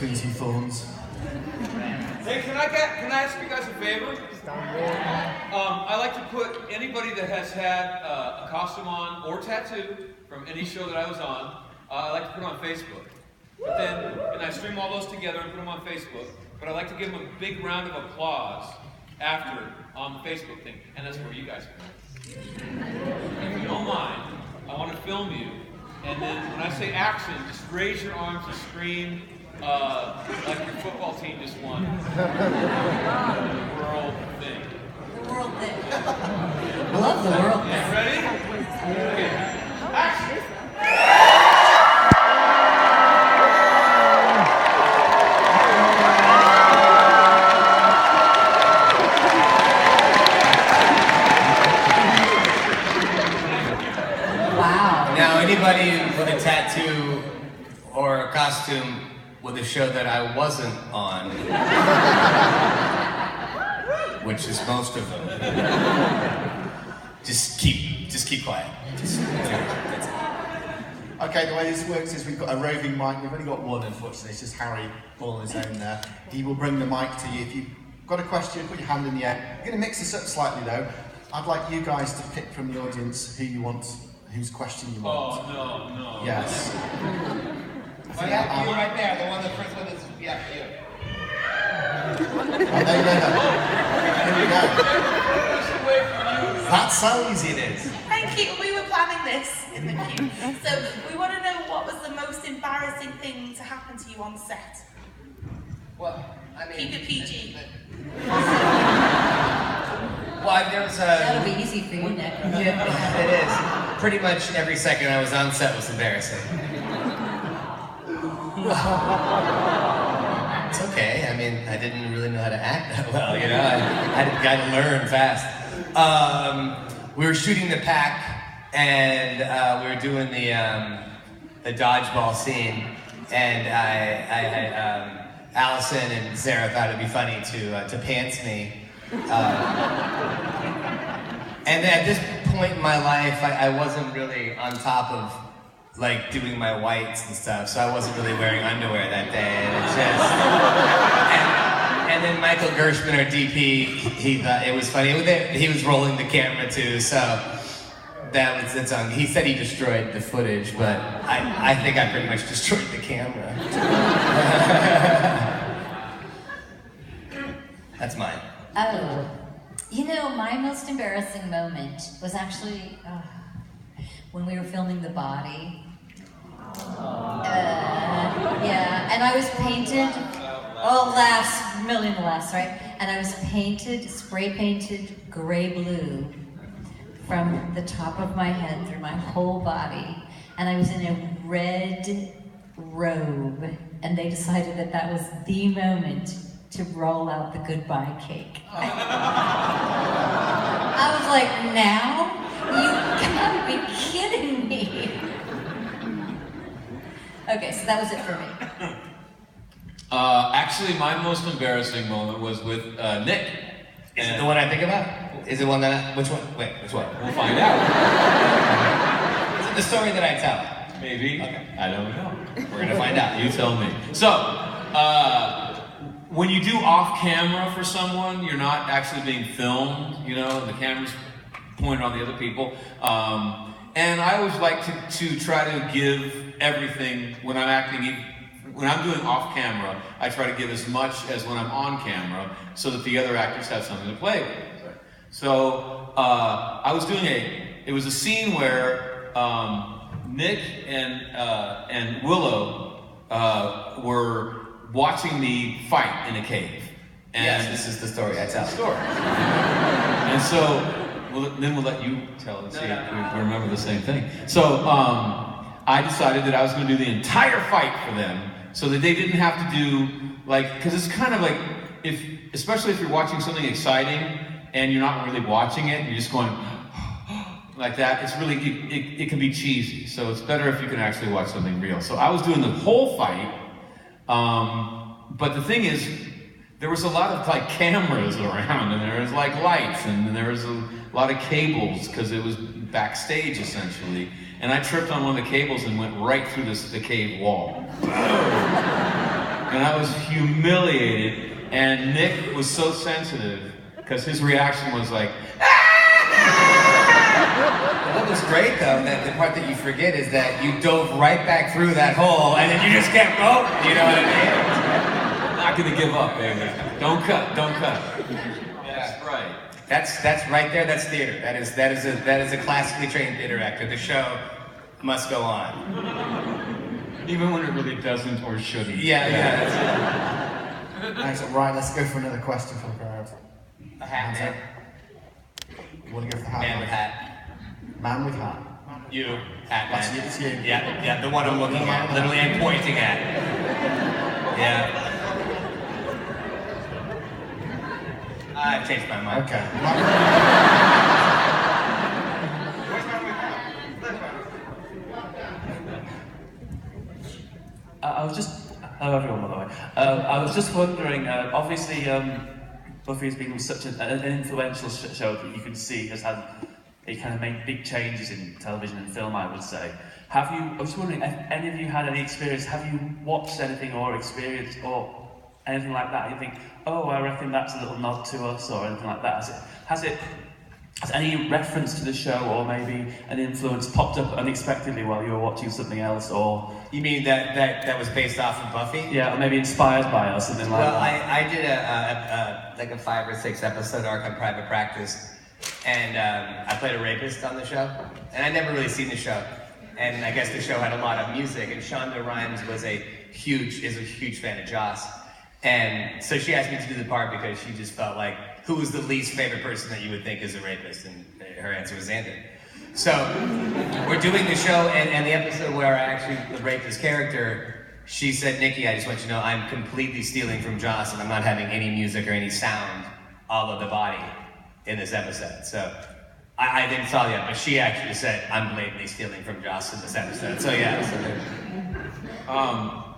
between two thorns. Hey, can I ask you guys a favor? I like to put anybody that has had a costume on or tattoo from any show that I was on, I like to put on Facebook. But then, and I stream all those together and put them on Facebook, but I like to give them a big round of applause after on the Facebook thing, and that's where you guys come. If you don't mind, I want to film you, and then when I say action, just raise your arms and scream like your football team just won. The world thing. The world thing. I love the world thing. Yeah, ready? Okay. Action! Now, anybody with a tattoo or a costume with a show that I wasn't on, which is most of them, just keep quiet. That's it. Okay, the way this works is we've got a roving mic. We've only got one, unfortunately. It's just Harry all on his own there. He will bring the mic to you. If you've got a question, put your hand in the air. We're going to mix this up slightly, though. I'd like you guys to pick from the audience who you want, whose question you want. Oh, no. Yes. Well, yeah, you right there, the one the first one is, yeah, you. Oh, there you go. Here we go. That's how easy it is. Thank you. We were planning this in the queue. So we want to know what was the most embarrassing thing to happen to you on set. Well, I mean... Keep it PG. Well, there was a... That'll be easy for you, Nick. Yeah, it is. Pretty much every second I was on set was embarrassing. It's okay. I mean, I didn't really know how to act that well, you know. I got to learn fast. We were shooting the pack, and we were doing the dodgeball scene, and Allison and Sarah thought it'd be funny to pants me. And at this point in my life, I wasn't really on top of like doing my whites and stuff, so I wasn't really wearing underwear that day. And it's just, and then Michael Gershman, our DP, he thought it was funny. He was rolling the camera too, so that's on. He said he destroyed the footage, but I think I pretty much destroyed the camera. That's mine. Oh, you know, my most embarrassing moment was actually when we were filming The Body. Yeah, and I was painted, million laughs, right? And I was spray painted gray blue from the top of my head through my whole body. And I was in a red robe, and they decided that was the moment to roll out the goodbye cake. I was like, now? You gotta be kidding me. Okay, so that was it for me. Actually, my most embarrassing moment was with Nick. Is it the one I think about? Is it one that which one? Wait, which one? We'll find out. Is it the story that I tell? Maybe. Okay. I don't know. We're gonna find out. You tell me. So, when you do off camera for someone, you're not actually being filmed, you know, and the camera's pointed on the other people. And I always like to try to give everything when I'm acting. When I'm doing off camera, I try to give as much as when I'm on camera so that the other actors have something to play with. So I was doing it was a scene where Nick and Willow were watching me fight in a cave. And yes, this is the story I tell. And so, then we'll let you tell and see if we remember the same thing. So, I decided that I was going to do the entire fight for them so that they didn't have to do, like, because it's kind of like, especially if you're watching something exciting and you're not really watching it, you're just going like that, it's really, it can be cheesy. So it's better if you can actually watch something real. So I was doing the whole fight, but the thing is, there was a lot of like cameras around, and there was like lights, and there was a lot of cables because it was backstage essentially. And I tripped on one of the cables and went right through the cave wall. and I was humiliated. And Nick was so sensitive because his reaction was like, What was great though, that the part that you forget is that you dove right back through that hole and then you just kept going. You know what I mean? I'm not gonna give up, baby. Don't cut. That's right. That's right there. That's theater. That is a classically trained theater actor. The show must go on. Even when it really doesn't or shouldn't. Yeah. That's Excellent. Right, let's go for another question from the crowd. a hat man. You want to go for the hat? Man with hat. Man with hat. You hat man. That's you, it's you. Yeah, the one I'm looking at. Literally, I'm pointing at. Yeah. I've changed my mind. Okay. Hello everyone, by the way. I was just wondering, obviously Buffy has been such an influential show that you can see has had, it kind of made big changes in television and film, I would say. I was wondering, if any of you had any experience, have you watched anything or experienced or anything like that? You think, oh, I reckon that's a little nod to us or anything like that. Has any reference to the show or maybe an influence popped up unexpectedly while you were watching something else, or? You mean that was based off of Buffy? Yeah, or maybe inspired by or something like Well, that. I did a 5 or 6 episode arc on Private Practice, and I played a rapist on the show, and I'd never really seen the show, and I guess the show had a lot of music, and Shonda Rhimes is a huge fan of Joss, and so she asked me to do the part because she just felt like, who was the least favorite person that you would think is a rapist, and her answer was Xander. So, we're doing the show, and the episode where I actually raped this character, she said, Nikki, I just want you to know I'm completely stealing from Joss, and I'm not having any music or any sound all of the body in this episode. So, I didn't saw that, but she actually said, I'm blatantly stealing from Joss in this episode. So yeah.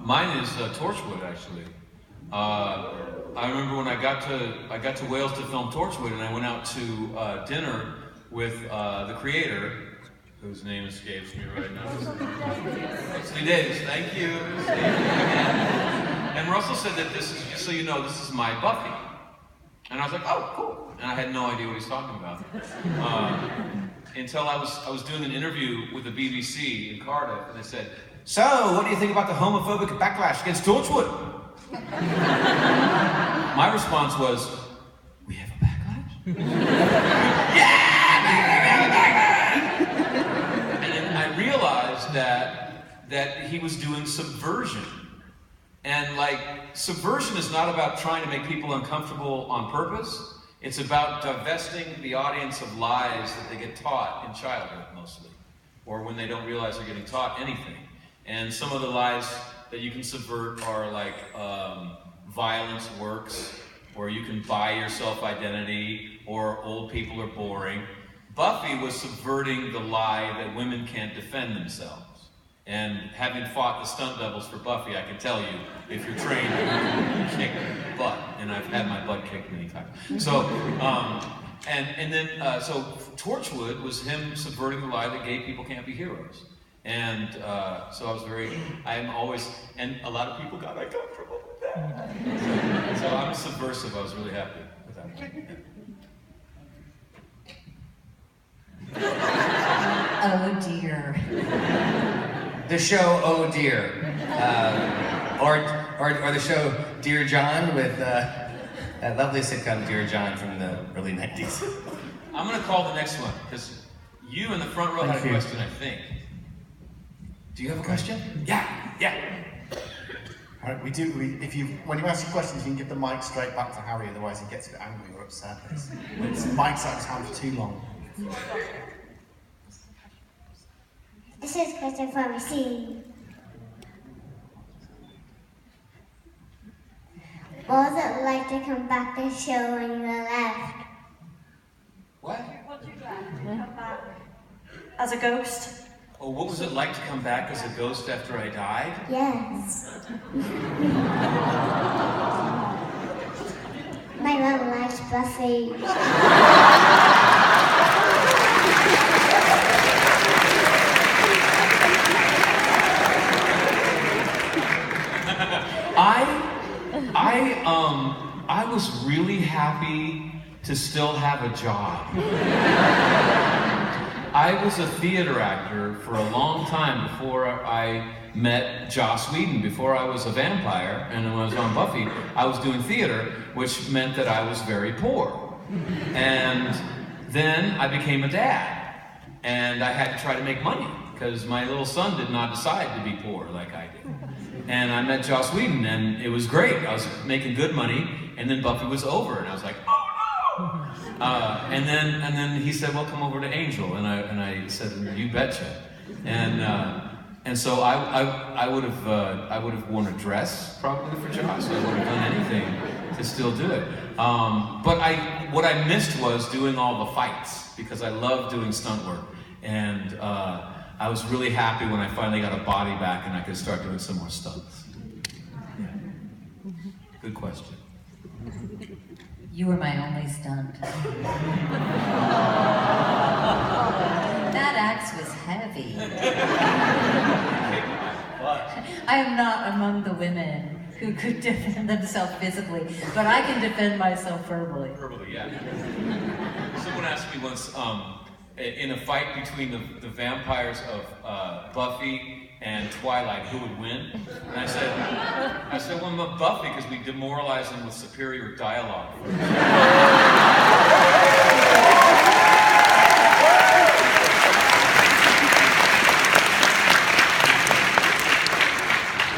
Mine is Torchwood, actually. I remember when I got to Wales to film Torchwood, and I went out to dinner with the creator, whose name escapes me right now. Lee Davis, thank you. And Russell said that this is, just so you know, this is my Buffy. And I was like, oh, cool. And I had no idea what he's talking about. Until I was doing an interview with the BBC in Cardiff, and they said, so, what do you think about the homophobic backlash against Torchwood? My response was, we have a backlash? Yeah! And then I realized that he was doing subversion. And like, subversion is not about trying to make people uncomfortable on purpose. It's about divesting the audience of lies that they get taught in childhood, mostly. Or when they don't realize they're getting taught anything. And some of the lies that you can subvert are like, violence works, or you can buy your self-identity, or old people are boring. Buffy was subverting the lie that women can't defend themselves. And having fought the stunt doubles for Buffy, I can tell you, if you're trained, you kick butt. And I've had my butt kicked many times. So, so Torchwood was him subverting the lie that gay people can't be heroes. And so and a lot of people got uncomfortable with that. So I'm subversive, I was really happy with that one. Oh dear. The show Oh Dear, or the show Dear John with that lovely sitcom Dear John from the early 90s. I'm gonna call the next one, because you in the front row had a question, I think. Do you have a question? Yeah. All right, when you ask your questions, you can give the mic straight back to Harry, otherwise he gets a bit angry or upset. It's mic's out of his hand for too long. This is a question for Machine. What was it like to come back to the show when you were left? What? Come back as a ghost. Oh, what was it like to come back as a ghost after I died? Yes. My mom likes Buffy. I happy to still have a job. I was a theater actor for a long time before I met Joss Whedon. Before I was a vampire, and when I was on Buffy, I was doing theater, which meant that I was very poor. And then I became a dad, and I had to try to make money, because my little son did not decide to be poor like I did. And I met Joss Whedon, and it was great. I was making good money, and then Buffy was over, and I was like, oh no! And then he said, well, come over to Angel, and I said, you betcha. And so I would have worn a dress probably for Joss. I would have done anything to still do it. But what I missed was doing all the fights, because I love doing stunt work, and I was really happy when I finally got a body back and I could start doing some more stunts. Yeah. Good question. You were my only stunt. That axe was heavy. I am not among the women who could defend themselves physically, but I can defend myself verbally. Verbally, yeah. Someone asked me once, in a fight between the vampires of Buffy and Twilight, who would win? And I said, well, Buffy, because we demoralize them with superior dialogue.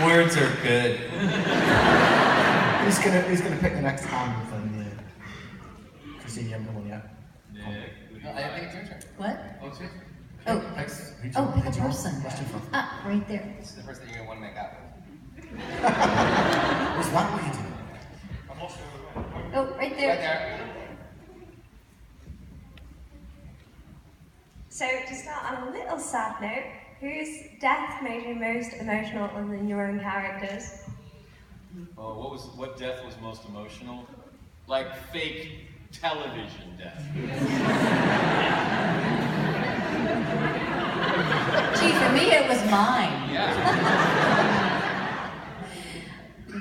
Words are good. Who's gonna pick the next hand then? Kristine, you haven't done one yet. No, I think it's your turn. What? Oh, it's yours. Oh, pick a person. Ah, right there. This is the person that you're gonna want to make out with. Was that what you did? Oh, right there. Right there. So, to start on a little sad note, whose death made you most emotional other than your own characters? Oh, what death was most emotional? Like fake television death. Gee, for me it was mine. Yeah.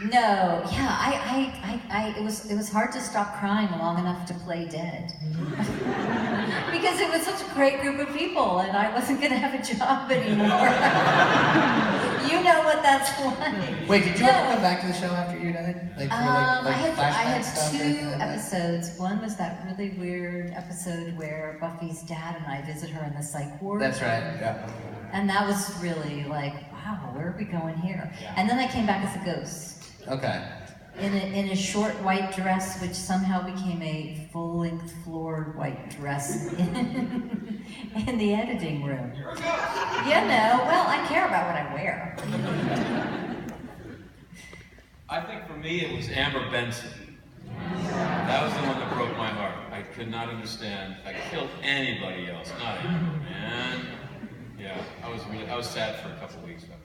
No, yeah, it was hard to stop crying long enough to play dead. Because it was such a great group of people and I wasn't gonna have a job anymore. You know what that's like. Wait, did you ever come back to the show after you died? Like, I had stuff or two anything like that? episodes. One was that really weird episode where Buffy's dad and I visit her in the psych ward. That's right, yeah. And that was really like, wow, where are we going here? Yeah. And then I came back as a ghost. Okay. In a short white dress, which somehow became a full-length floor white dress in the editing room. You know, well, I care about what I wear. I think for me it was Amber Benson. That was the one that broke my heart. I could not understand. I killed anybody else, not Amber, man. Yeah, I was sad for a couple weeks after that.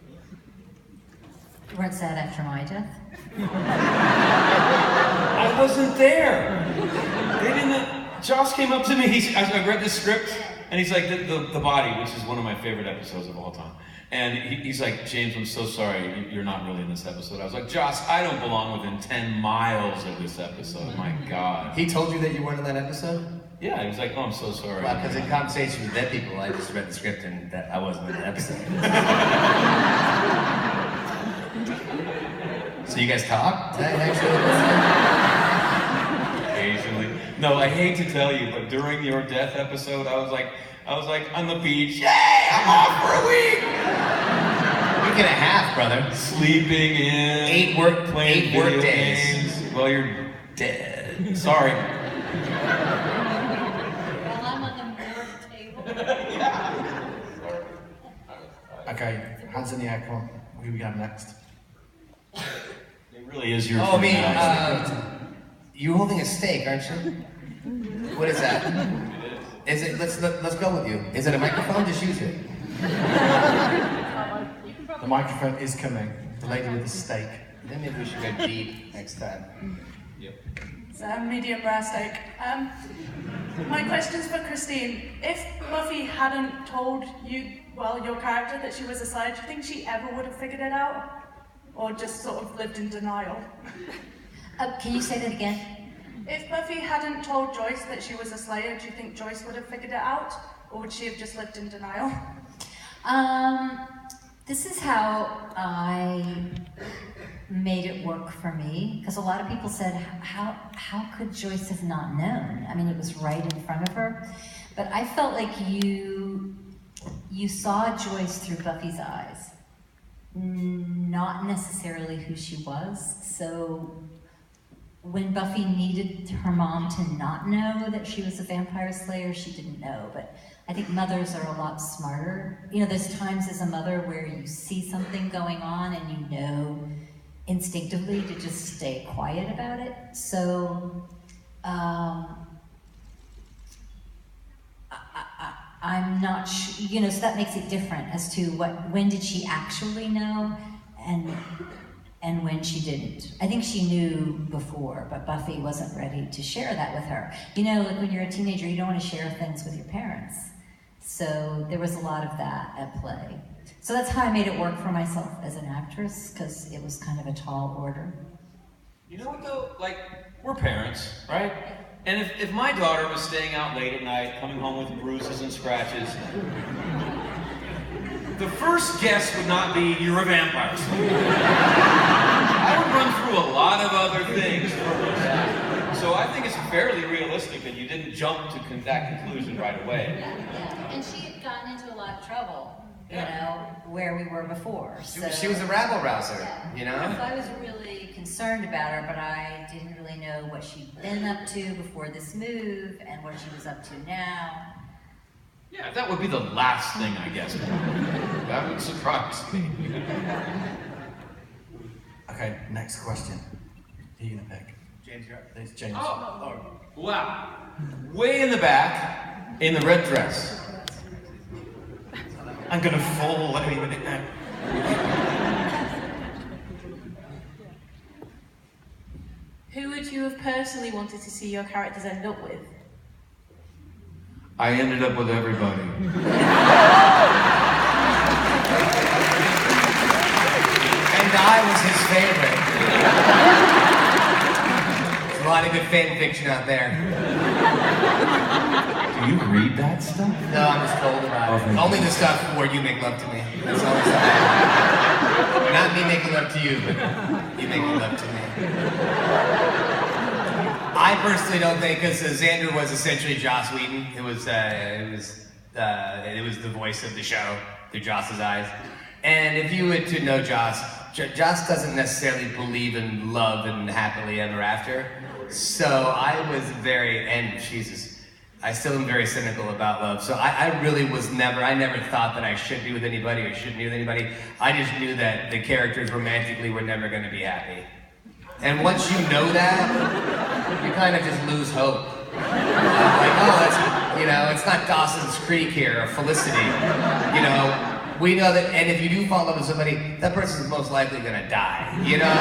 You weren't sad after my death? I wasn't there. They didn't. Joss came up to me. I read the script, and he's like, the body, which is one of my favorite episodes of all time. And he's like, James, I'm so sorry, you're not really in this episode. I was like, Joss, I don't belong within 10 miles of this episode. My God. He told you that you weren't in that episode? Yeah, he was like, oh, I'm so sorry. Well, because in conversation with dead people, I just read the script and that I wasn't in the episode. So you guys talk? Occasionally. No, I hate to tell you, but during your death episode, I was like on the beach. Yay! I'm off for a week. Week and a half, brother. Sleeping in. 8 work video days. games. Well, you're dead. Sorry. Well, I'm on the board table. Yeah. Okay, hands in the air, come on. Who we got next? It really is your Oh, turn me. now. You're holding a steak, aren't you? What is that? Is it? Let's go with you. Is it a microphone? Just use it. The microphone is coming. The lady with the steak. Then maybe we should go deep next time. Yep. It's a medium rare steak. My question's for Kristine. If Buffy hadn't told you, well, your character, that she was a side, do you think she ever would have figured it out? Or just sort of lived in denial? Can you say that again? If Buffy hadn't told Joyce that she was a Slayer, do you think Joyce would have figured it out? Or would she have just lived in denial? This is how I made it work for me, because a lot of people said, how could Joyce have not known? I mean, it was right in front of her. But I felt like you saw Joyce through Buffy's eyes, not necessarily who she was. So when Buffy needed her mom to not know that she was a vampire slayer, she didn't know. But I think mothers are a lot smarter. You know, there's times as a mother where you see something going on and you know instinctively to just stay quiet about it. So I'm not sure, you know, so that makes it different as to when did she actually know and when she didn't. I think she knew before, but Buffy wasn't ready to share that with her. You know, like when you're a teenager, you don't want to share things with your parents. So there was a lot of that at play. So that's how I made it work for myself as an actress, because it was kind of a tall order. You know what though? Like, we're parents, right? And if my daughter was staying out late at night, coming home with bruises and scratches, the first guess would not be, you're a vampire slayer. I would run through a lot of other things first. So I think it's fairly realistic that you didn't jump to that conclusion right away. Yeah. And she had gotten into a lot of trouble, you know, where we were before. So, She was a rabble rouser, you know? So I was really concerned about her, but I didn't really know what she'd been up to before this move and what she was up to now. Yeah, that would be the last thing, I guess. That would surprise me. Okay, next question. Who are you gonna pick? James, you're up. It's James. Oh, wow. Way in the back, in the red dress. I'm gonna fall any minute now. Who would you have personally wanted to see your characters end up with? I ended up with everybody. And I was his favorite. There's a lot of good fan fiction out there. Do you read that stuff? No, I'm just told about it. Only the stuff where you make love to me. That's all the stuff. Not me making love to you, but you making love to me. I personally don't think, because Xander was essentially Joss Whedon. It was the voice of the show through Joss's eyes. And if you were to know Joss, Joss doesn't necessarily believe in love and happily ever after. So I was I still am very cynical about love. So I really I never thought that I should be with anybody or shouldn't be with anybody. I just knew that the characters romantically were never going to be happy. And once you know that, you kind of just lose hope. Like, oh, that's, you know, it's not Dawson's Creek here or Felicity. You know, we know that, and if you do fall in love with somebody, that person's most likely gonna die. You know,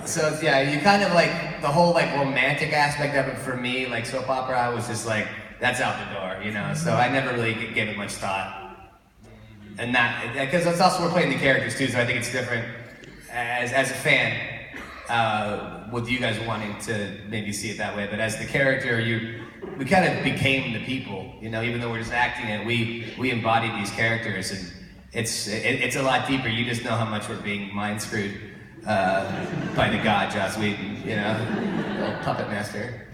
so yeah, you kind of like the whole like romantic aspect of it for me, like soap opera, I was just like, that's out the door, you know. So I never really gave it much thought. And that, because it's also we're playing the characters too, so I think it's different. As a fan, with you guys wanting to maybe see it that way, but as the character, we kind of became the people, you know, even though we're just acting it, we embodied these characters, and it's a lot deeper. You just know how much we're being mind screwed by the god Joss Whedon, you know, little puppet master.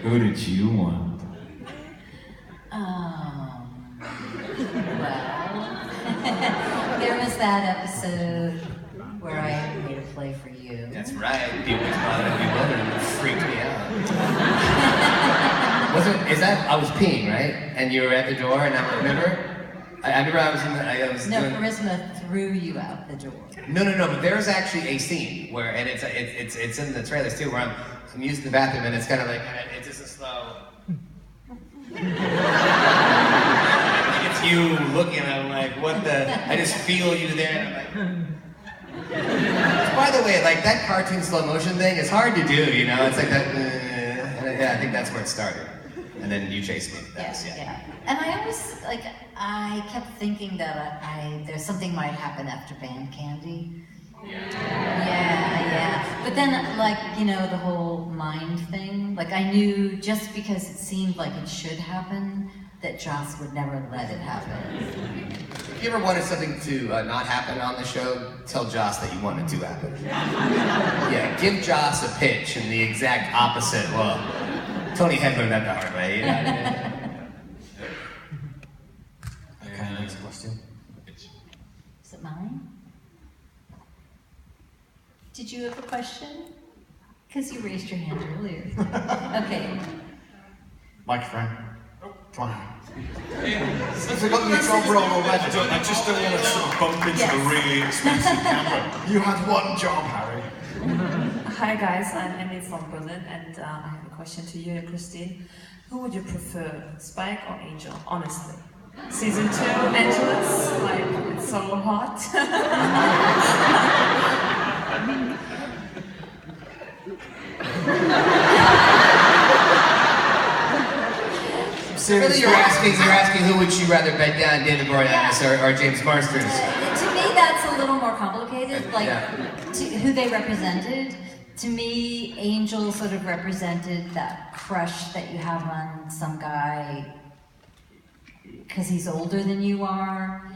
Who did you want? Well, there was that episode where I made a play for you. That's right. People was bothered me and it freaked me out. I was peeing, right? And you were at the door, and I remember I was doing... Charisma threw you out the door. No, but there's actually a scene where, and it's in the trailers too, where I'm using the bathroom, and it's kind of like, it's just a slow... It's you looking, and I'm like, what the... I just feel you there, and I'm like... By the way, like that cartoon slow motion thing is hard to do, you know? It's like that, yeah, I think that's where it started. And then you chased me. Yeah. And I always, I kept thinking that there's something might happen after Band Candy. Yeah. But then, like, you know, the whole mind thing, like I knew just because it seemed like it should happen, that Joss would never let it happen. If you ever wanted something to not happen on the show, tell Joss that you want it to happen. Yeah, give Joss a pitch in the exact opposite. Well, Tony had learned that the hard way, you know? Okay, next question. Is it mine? Did you have a question? Because you raised your hand earlier. Okay. Microphone. Come on. Since I got your job role already, I just don't want to sort of bump into the really expensive camera. You had one job, Harry. Hi guys, I'm Emily from Berlin, and I have a question to you, Kristine. Who would you prefer, Spike or Angel, honestly? Season 2, Angelus, like, it's so hot. Really, you're asking who would you rather bed down, David Boreanaz or James Marsters? To me, that's a little more complicated, like who they represented. To me, Angel sort of represented that crush that you have on some guy because he's older than you are.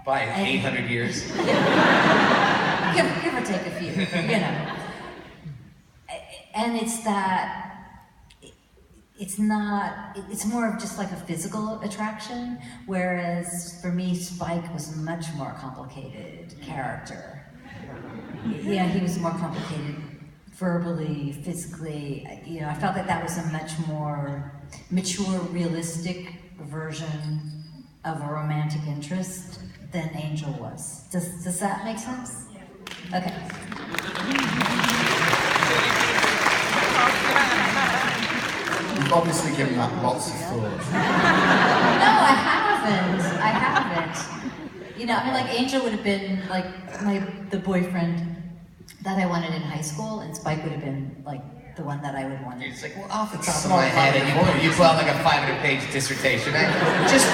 By 800 years. give or take a few, you know. And it's that, it's more of just like a physical attraction, whereas for me, Spike was a much more complicated character. Yeah, he was more complicated verbally, physically. You know, I felt that that was a much more mature, realistic version of a romantic interest than Angel was. Does that make sense? Okay. You've obviously given that lots of thought. No, I haven't. You know, I mean, like Angel would have been like the boyfriend that I wanted in high school, and Spike would have been like the one that I would want. It's like, well, off the top of my head, you pull out like a 500-page dissertation. Just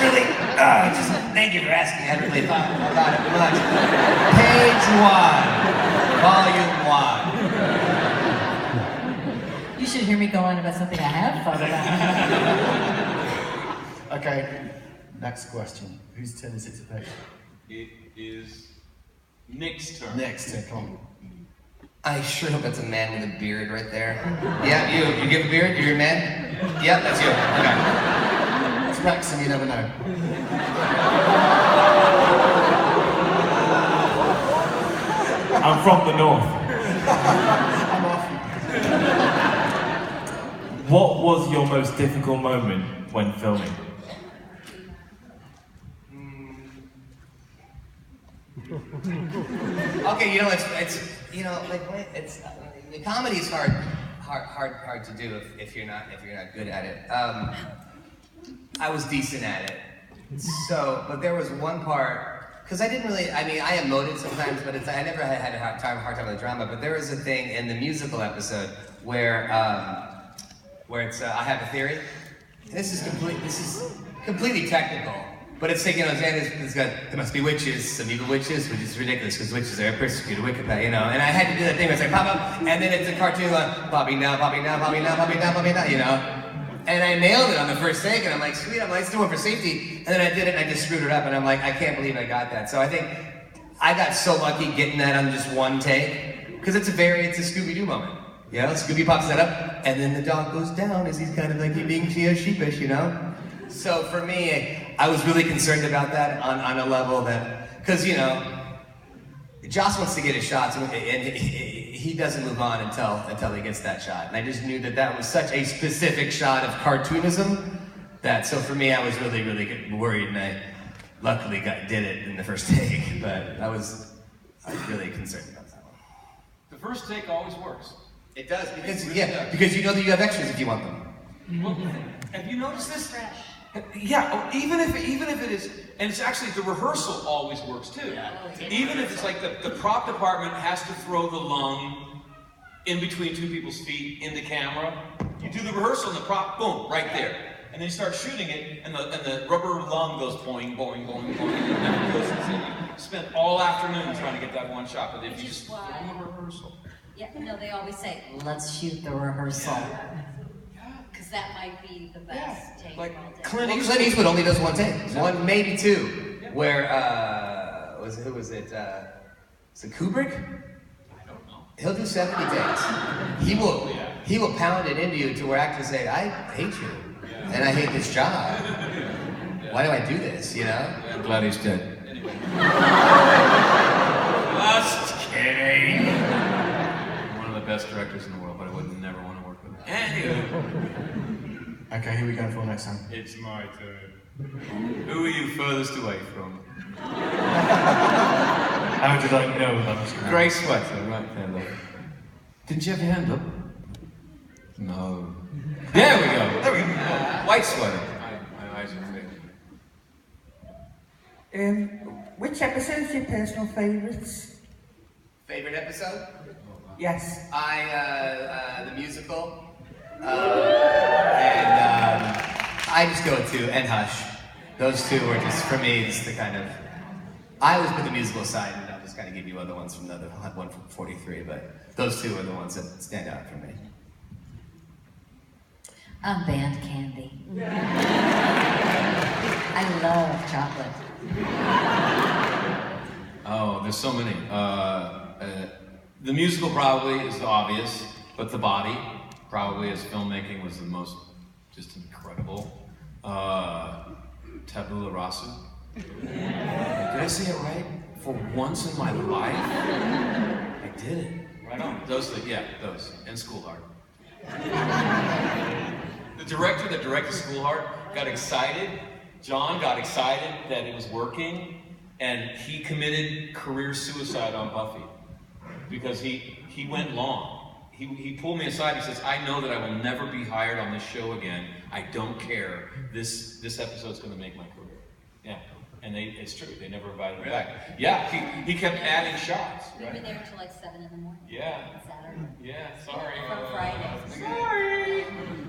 thank you for asking. I hadn't really thought about it much. Page 1, Volume 1. You should hear me go on about something I have thought about. Okay, next question. Whose turn is it to pick? It is Nick's turn. Nick's turn, come on. I sure hope that's a man with a beard right there. Yeah, you give a beard? You're a man? Yep, that's you. Okay. It's Wrexham, you never know. I'm from the north. I'm off. What was your most difficult moment when filming? Okay, you know, it's you know, like it's comedy is hard to do if you're not good at it. I was decent at it, but there was one part because I didn't really. I mean, I emoted sometimes, but I never had a hard time with drama. But there was a thing in the musical episode where it's I have a theory. This is completely technical. But it's like, you know, it's got, there must be witches, some evil witches, which is ridiculous because witches are persecuted, wicked, you know. And I had to do that thing where it's like, pop up, and then it's a cartoon going, Bobby now, Bobby now, Bobby now, Bobby now, Bobby now, you know. And I nailed it on the first take, and I'm like, sweet, I'm like, let's do it for safety. And then I did it, and I just screwed it up, and I'm like, I can't believe I got that. So I think I got so lucky getting that on just one take, because it's a Scooby-Doo moment. You know, Scooby pops that up, and then the dog goes down as he's kind of like being sheepish, you know. So for me, I was really concerned about that on a level that, because, you know, Joss wants to get his shots, and he doesn't move on until he gets that shot. And I just knew that was such a specific shot of cartoonism that, so for me, I was really, really worried, and I luckily did it in the first take, but I was really concerned about that one. The first take always works. It does, because you know that you have extras if you want them. Well, have you noticed this? Yeah, even if it is, and it's actually, the rehearsal always works too. Even if it's like the prop department has to throw the lung in between two people's feet in the camera, you do the rehearsal and the prop, boom, right there. and then you start shooting it, and the rubber lung goes boing, boing, boing, boing, and it never goes. And you spent all afternoon trying to get that one shot, but if you just film a rehearsal. Yeah, no, they always say, let's shoot the rehearsal. Because that might be the best take Like all day. Clint Eastwood only does one take. One, maybe two. Where, who was it? Is it Kubrick? I don't know. He'll do 70 takes. He will pound it into you to where actors say, I hate you. And I hate this job. Why do I do this, you know? I'm glad he's dead. Anyway. Just kidding. One of the best directors in the world, but I would never want to work with him. Anyway. Okay, who are we going for next time? It's my turn. Who are you furthest away from? How did I know that was going Grey sweater, right there, look. Didn't you have your hand up? No. There we go. There we go. White sweater. My eyes are fading. Which episode is your personal favourites? Favorite episode? Yes. The musical. I just go with 2, and Hush. Those 2 were just, for me, it's the kind of... I always put the musical aside, and I'll just kind of give you other ones from the other one from 43, but those 2 are the ones that stand out for me. Band Candy. I love chocolate. Oh, there's so many. The musical probably is obvious, but The Body, probably as filmmaking, was the most just incredible. Tabula Rasa. Did I say it right? For once in my life? I did it. Right on. Those, those. And School Heart. The director that directed School Heart got excited. John got excited that it was working, and he committed career suicide on Buffy because he went long. He pulled me aside. He says, "I know that I will never be hired on this show again. I don't care. This episode's going to make my career." Yeah, and it's true. They never invited him back. Yeah, he kept adding shots. We were there until like 7 in the morning. Yeah. On Saturday. Yeah, sorry. From Friday. Sorry.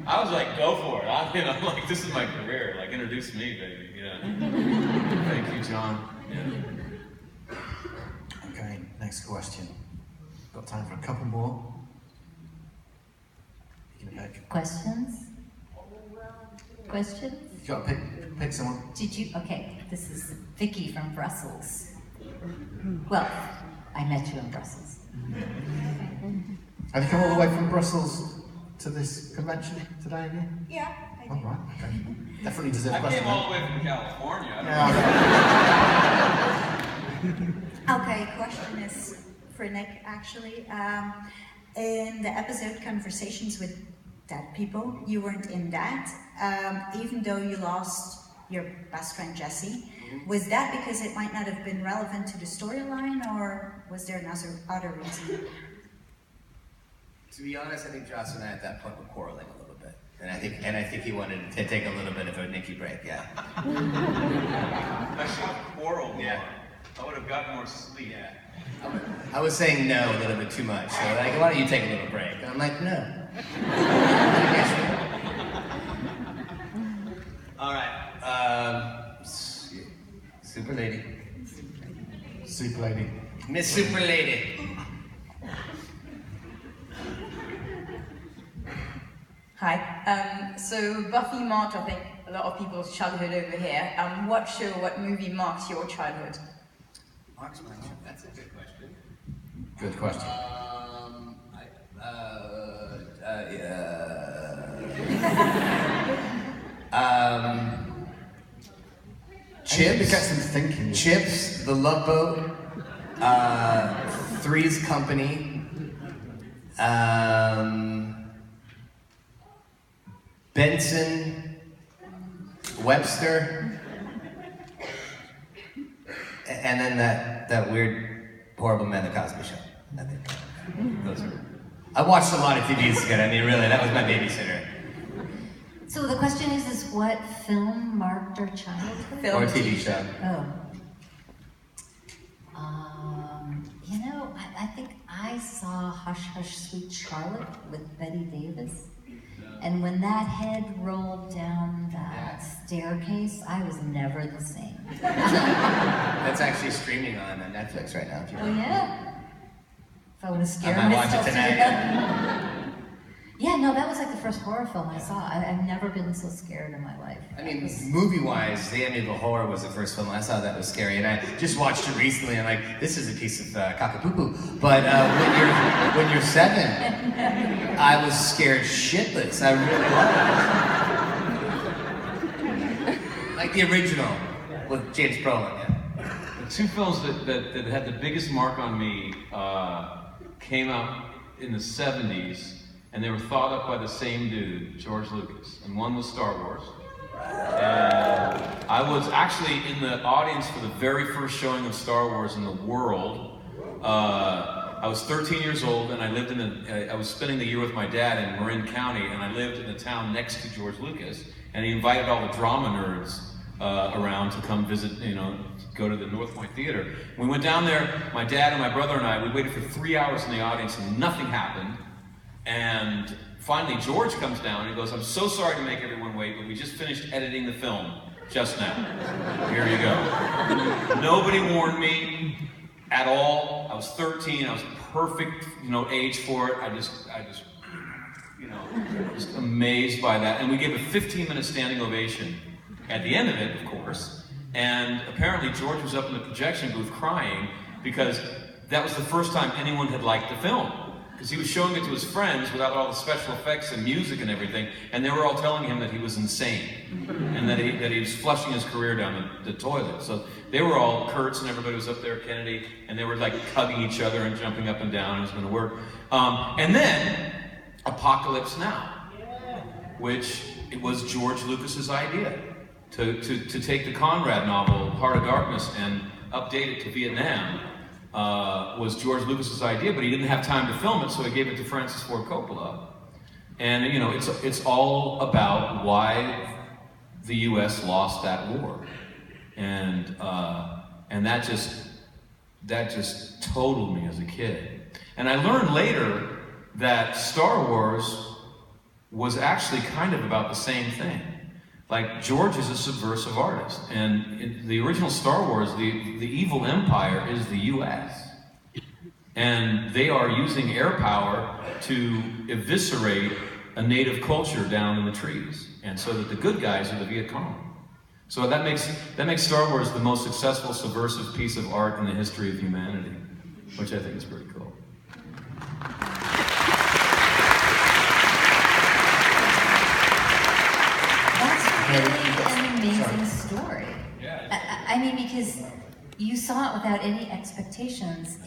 I was like, go for it. I'm like, this is my career. Like, introduce me, baby. Yeah. Thank you, John. Yeah. Okay, next question. Got time for a couple more. You can pick. Questions? Questions? You got to pick someone. Okay, this is Vicky from Brussels. Well, I met you in Brussels. Have you come all the way from Brussels to this convention today, have you? Yeah, I Oh, right, okay. Definitely deserve a I question. came all the way from California. Okay, question is for Nick, actually. In the episode Conversations with Dead People, you weren't in that. Even though you lost your best friend Jessie, was that because it might not have been relevant to the storyline, or was there another reason? To be honest, I think Joss and I at that point were quarreling a little bit. And I think he wanted to take a little bit of a Nikki break, yeah. I should have quarreled more. Yeah. I would have gotten more sleep. Yeah. I was saying no a little bit too much. So like, why don't you take a little break? And I'm like, no. All right. Super Lady. Super Lady. Miss Super Lady. Hi. So Buffy marked, I think, a lot of people's childhood over here. What show, what movie marks your childhood? Marks my childhood. That's a good question. Good question. Chips. It gets them thinking. Chips, The Love Boat, Three's Company, Benson, Webster, and then that weird, horrible Man, The Cosby Show. I think those are. I watched a lot of TV as a kid. I mean, really, that was my babysitter. So the question is what film marked our childhood? Or a TV show. Oh. You know, I think I saw Hush Hush Sweet Charlotte with Betty Davis. And when that head rolled down that staircase, I was never the same. That's actually streaming on Netflix right now. If you Oh yeah? If I would have scared I might watch it myself to tonight. death. Yeah, no, that was like the first horror film I saw. I've never been so scared in my life. I mean, movie-wise, The Amityville Horror was the first film I saw that was scary, and I just watched it recently, and like, this is a piece of cockapoo-poo. But when you're 7, I was scared shitless. I really was. Like the original with James Brolin. Yeah. The two films that had the biggest mark on me came out in the 70s. And they were thought up by the same dude, George Lucas. And one was Star Wars. And I was actually in the audience for the very first showing of Star Wars in the world. I was 13 years old, and I lived I was spending the year with my dad in Marin County, and I lived in the town next to George Lucas. And he invited all the drama nerds around to come visit, go to the North Point Theater. We went down there, my dad and my brother and I, we waited for 3 hours in the audience, and nothing happened. And finally, George comes down and he goes, "I'm so sorry to make everyone wait, but we just finished editing the film just now. Here you go." Nobody warned me at all. I was 13. I was perfect, age for it. I just, just amazed by that. And we gave a 15-minute standing ovation at the end of it, of course. And apparently, George was up in the projection booth crying because that was the first time anyone had liked the film. Because he was showing it to his friends without all the special effects and music and everything, and they were all telling him that he was insane, and that he was flushing his career down the toilet. So they were all, Kurtz and everybody was up there, Kennedy, and they were like hugging each other and jumping up and down, it was going to work. And then, Apocalypse Now, which it was George Lucas's idea, to take the Conrad novel, Heart of Darkness, and update it to Vietnam. Was George Lucas's idea, but he didn't have time to film it, so he gave it to Francis Ford Coppola. And it's all about why the U.S. lost that war, and that just totaled me as a kid. And I learned later that Star Wars was actually kind of about the same thing. Like, George is a subversive artist, and in the original Star Wars, the evil empire is the U.S. And they are using air power to eviscerate a native culture down in the trees, and so that the good guys are the Viet Cong. So that makes Star Wars the most successful subversive piece of art in the history of humanity, which I think is pretty cool. Really an amazing story. Yeah. I mean, because you saw it without any expectations,